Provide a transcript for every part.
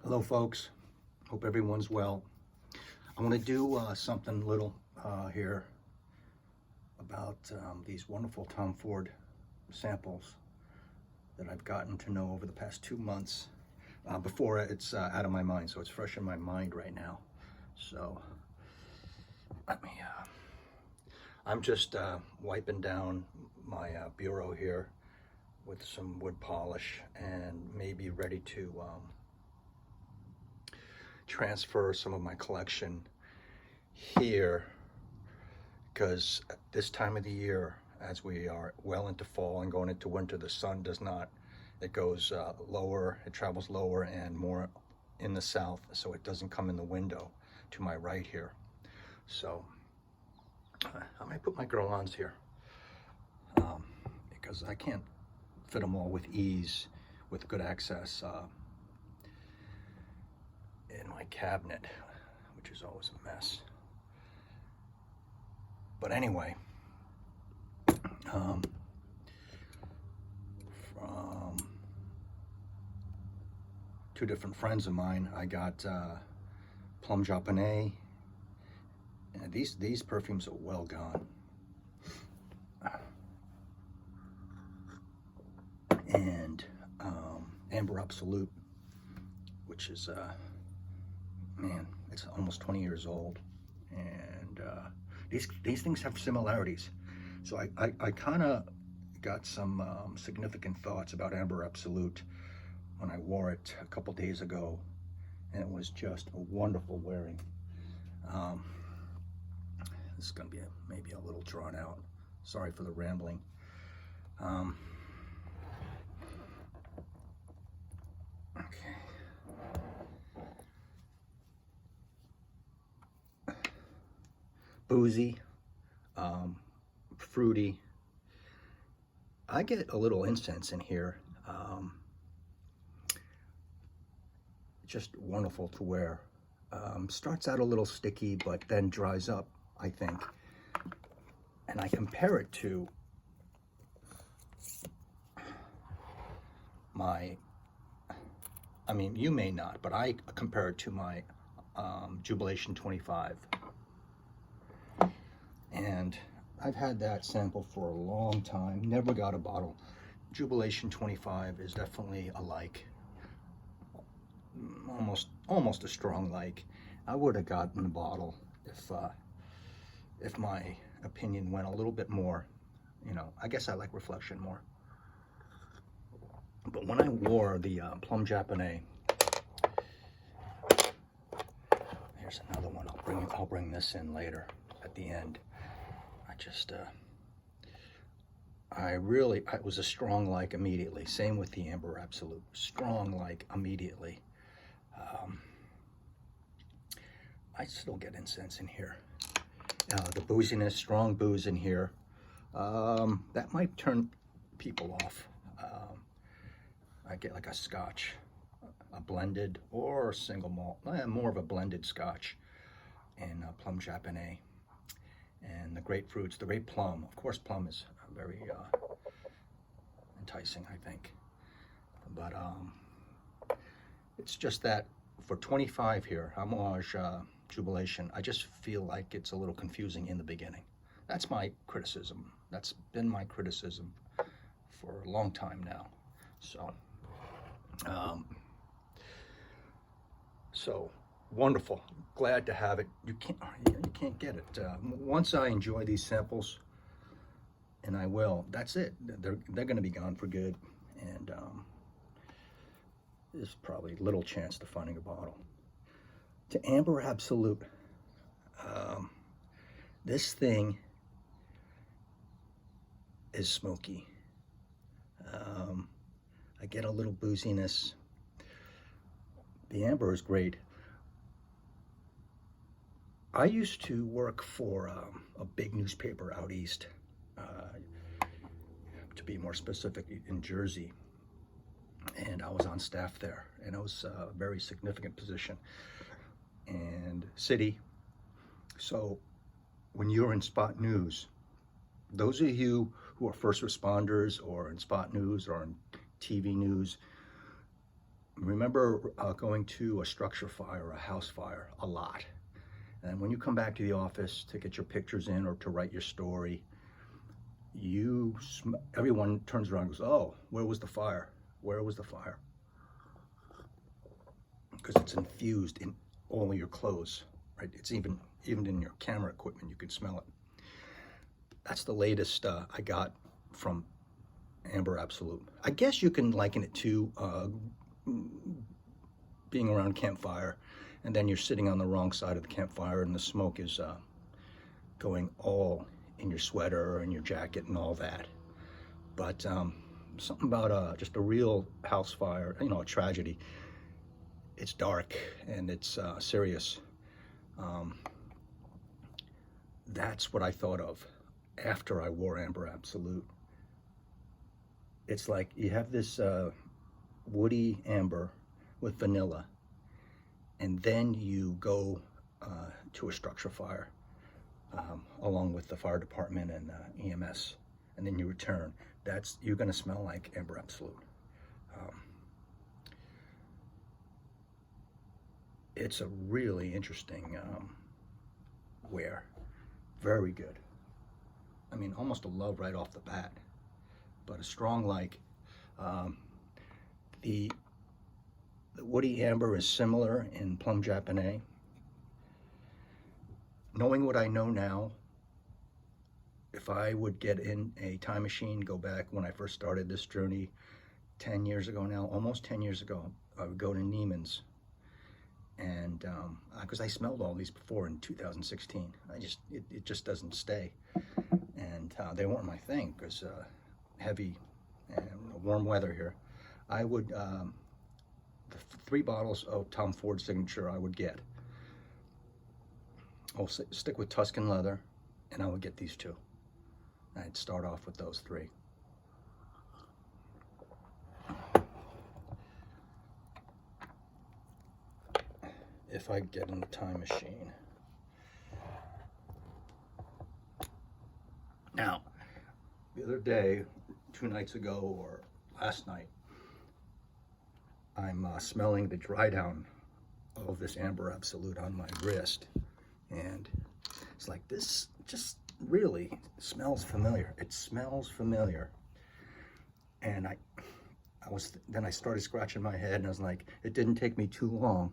Hello folks, hope everyone's well. I want to do something little here about these wonderful Tom Ford samples that I've gotten to know over the past 2 months before it's out of my mind, so it's fresh in my mind right now. So let me, I'm just wiping down my bureau here with some wood polish and maybe ready to transfer some of my collection here, because this time of the year, as we are well into fall and going into winter, the sun does not, it goes lower, it travels lower and more in the south, so it doesn't come in the window to my right here. So I might put my Guerlains here because I can't fit them all with ease with good access in my cabinet, which is always a mess. But anyway, from two different friends of mine, I got Plum Japonaise, and these perfumes are well gone. And Amber Absolute, which is man, it's almost 20 years old, and these things have similarities. So I kind of got some significant thoughts about Amber Absolute when I wore it a couple days ago, and it was just a wonderful wearing. This is going to be maybe a little drawn out. Sorry for the rambling. Okay. Boozy, fruity. I get a little incense in here. Just wonderful to wear. Starts out a little sticky, but then dries up, I think. And I compare it to my, I mean, you may not, but I compare it to my Jubilation 25. And I've had that sample for a long time, never got a bottle. Jubilation 25 is definitely a like, almost a strong like. I would have gotten a bottle if my opinion went a little bit more, you know, I guess I like reflection more. But when I wore the Plum Japonaise, here's another one. I'll bring this in later at the end. It was a strong like immediately. Same with the Amber Absolute. Strong like immediately. I still get incense in here. The booziness, strong booze in here. That might turn people off. I get like a scotch, a blended or a single malt. More of a blended scotch in Plum Japonaise. And the grapefruits, the grape plum. Of course, plum is very enticing, I think. But it's just that for 25 here, Amouage Jubilation, I just feel like it's a little confusing in the beginning. That's my criticism. That's been my criticism for a long time now. So wonderful, glad to have it. You can't get it. Once I enjoy these samples, and I will, that's it. They're going to be gone for good, and there's probably little chance to finding a bottle. To Amber Absolute, this thing is smoky. I get a little booziness. The amber is great. I used to work for a big newspaper out east, to be more specific, in Jersey, and I was on staff there, and it was a very significant position and city. So when you're in spot news, those of you who are first responders or in spot news or in TV news, remember going to a structure fire or a house fire a lot. And when you come back to the office to get your pictures in or to write your story, everyone turns around and goes, oh, where was the fire? Where was the fire? Because it's infused in all of your clothes, right? It's even in your camera equipment, you can smell it. That's the latest I got from Amber Absolute. I guess you can liken it to being around a campfire, and then you're sitting on the wrong side of the campfire and the smoke is going all in your sweater and your jacket and all that. But something about just a real house fire, you know, a tragedy. It's dark and it's serious. That's what I thought of after I wore Amber Absolute. It's like you have this woody amber with vanilla, and then you go to a structure fire along with the fire department and EMS, and then you return. You're gonna smell like Amber Absolute. It's a really interesting wear. Very good. I mean, almost a love right off the bat, but a strong like. The woody amber is similar in Plum Japonaise. Knowing what I know now, if I would get in a time machine, go back when I first started this journey 10 years ago now, almost 10 years ago, I would go to Neiman's, and because I smelled all these before in 2016. It just doesn't stay, and they weren't my thing because heavy and warm weather here. I would the 3 bottles of Tom Ford Signature I would get. I'll stick with Tuscan leather, and I would get these 2. I'd start off with those 3. If I get in the time machine. Now, the other day, 2 nights ago or last night, I'm smelling the dry down of this Amber Absolute on my wrist, and it's like, this just really smells familiar. It smells familiar. And then I started scratching my head, and I was like, it didn't take me too long,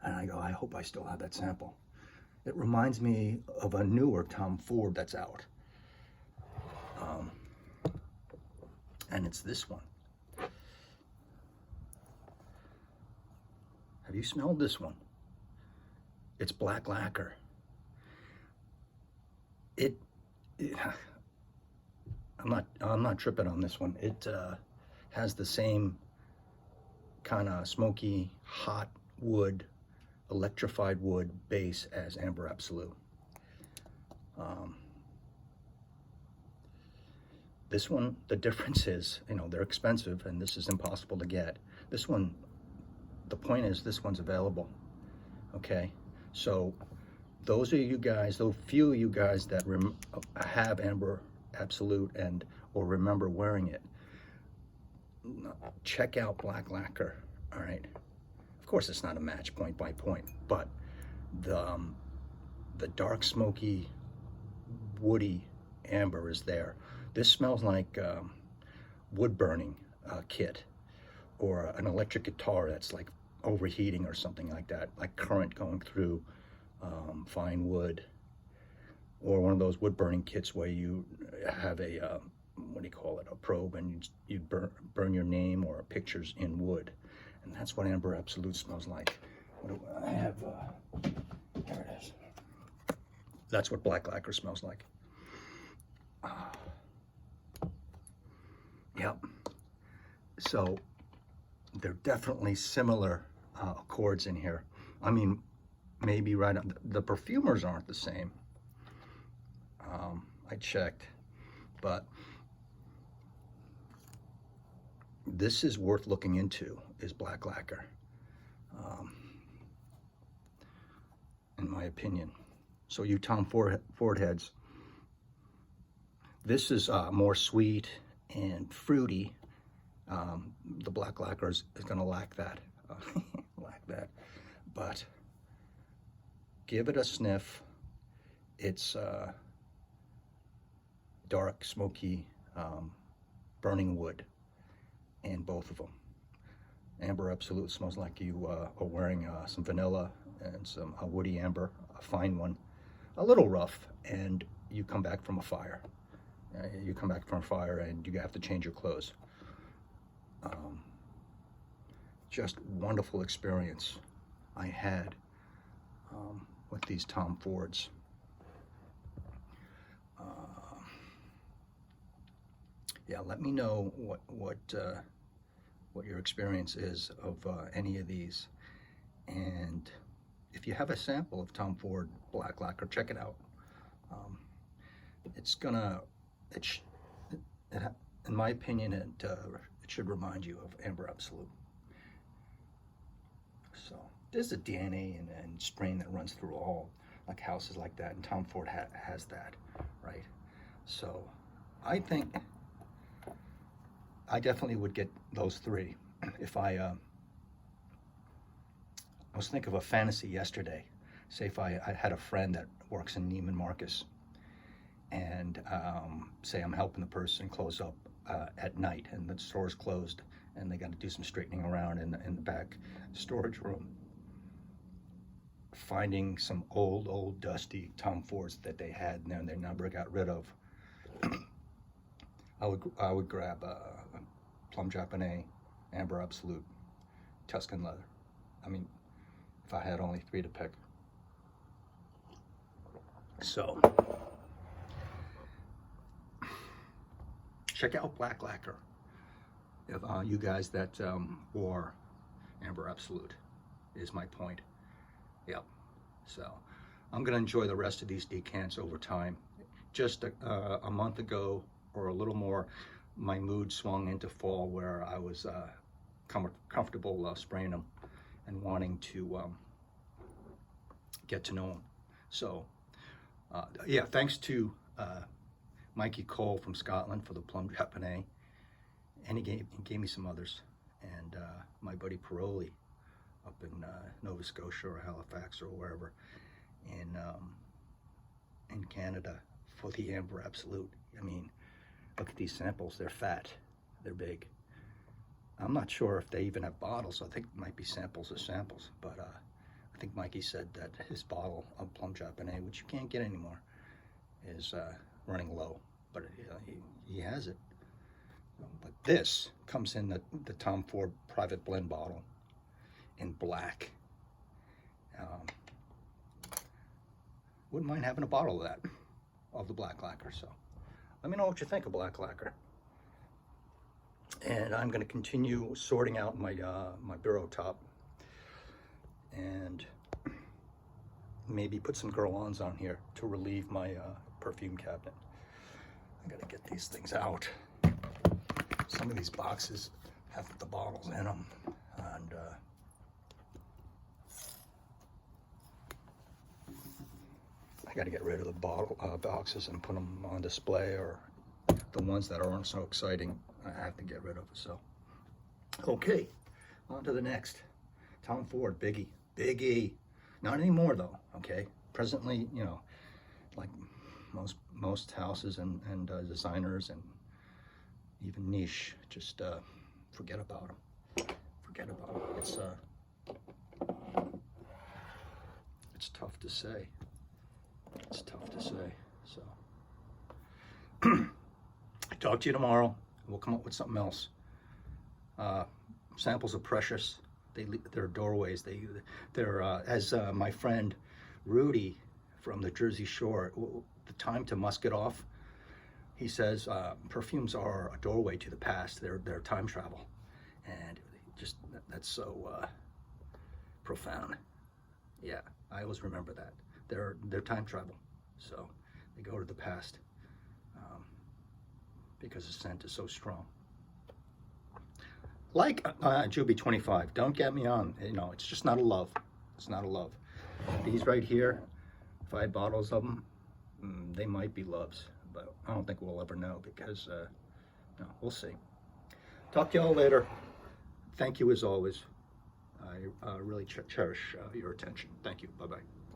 and I go, I hope I still have that sample. It reminds me of a newer Tom Ford that's out, and it's this one. Have you smelled this one? It's black lacquer. I'm not tripping on this one. It has the same kind of smoky, hot wood, electrified wood base as Amber Absolute. This one, the difference is, you know, they're expensive and this is impossible to get. This one, the point is, this one's available, okay? So those of you guys, those few of you guys that have Amber Absolute or remember wearing it, check out black lacquer, all right? Of course, it's not a match point by point, but the dark, smoky, woody amber is there. This smells like wood burning kit, or an electric guitar that's like overheating or something like that, like current going through fine wood, or one of those wood burning kits where you have a what do you call it, a probe, and you burn your name or pictures in wood. And that's what Amber Absolute smells like. What do I have? There it is. That's what black lacquer smells like. Yep. So they're definitely similar accords in here. I mean, maybe right on. The perfumers aren't the same. I checked, but this is worth looking into, is black lacquer, in my opinion. So you Tom Ford heads, this is more sweet and fruity. The black lacquer is going to lack that. like that. But give it a sniff. It's dark, smoky, burning wood in both of them. Amber Absolute smells like you are wearing some vanilla and some woody amber, a fine one, a little rough, and you come back from a fire. You come back from a fire and you have to change your clothes. Just wonderful experience I had with these Tom Fords. Yeah, let me know what your experience is of any of these, and if you have a sample of Tom Ford black lacquer, check it out. In my opinion, it should remind you of Amber Absolute. So there's a DNA and strain that runs through all like houses like that, and Tom Ford has that, right? So I think I definitely would get those three. If I was thinking of a fantasy yesterday. Say if I had a friend that works in Neiman Marcus, and say I'm helping the person close up at night, and the store's closed, and they got to do some straightening around in the back storage room. Finding some old dusty Tom Fords that they had and they never got rid of. I would grab Plum Japonaise, Amber Absolute, Tuscan leather. I mean, if I had only three to pick. So, check out black lacquer. If you guys that wore Amber Absolute is my point. Yep. So, I'm gonna enjoy the rest of these decants over time. Just a month ago, or a little more, my mood swung into fall, where I was comfortable spraying them and wanting to get to know them. So yeah, thanks to Mikey Cole from Scotland for the Plum Japonaise, and he gave me some others, and my buddy Paroli up in Nova Scotia or Halifax or wherever in Canada for the Amber Absolute. I mean, look at these samples. They're fat, they're big. I'm not sure if they even have bottles. I think it might be samples of samples, but I think Mikey said that his bottle of Plum Japonaise, which you can't get anymore, is running low, but he has it. But this comes in the Tom Ford Private Blend bottle in black. Wouldn't mind having a bottle of that, of the black lacquer. So let me know what you think of black lacquer. And I'm going to continue sorting out my my bureau top, and maybe put some Guerlains on here to relieve my perfume cabinet. I got to get these things out. Some of these boxes have the bottles in them, and I got to get rid of the bottle boxes and put them on display, or the ones that aren't so exciting I have to get rid of. So okay, on to the next. Tom Ford, Biggie. Not anymore though, okay? Presently, you know, like most houses and designers and even niche, just forget about them. Forget about them. It's tough to say. It's tough to say. So talk to you tomorrow. We'll come up with something else. Samples are precious. They're doorways. They're as my friend Rudy from the Jersey Shore, the time to musk it off. He says perfumes are a doorway to the past. They're time travel, and just that's so profound. Yeah, I always remember that. They're time travel, so they go to the past because the scent is so strong. Like Juby 25, don't get me on. You know, it's just not a love. It's not a love. These right here, if I had bottles of them, they might be loves, but I don't think we'll ever know because, no, we'll see. Talk to y'all later. Thank you as always. I really cherish your attention. Thank you. Bye-bye.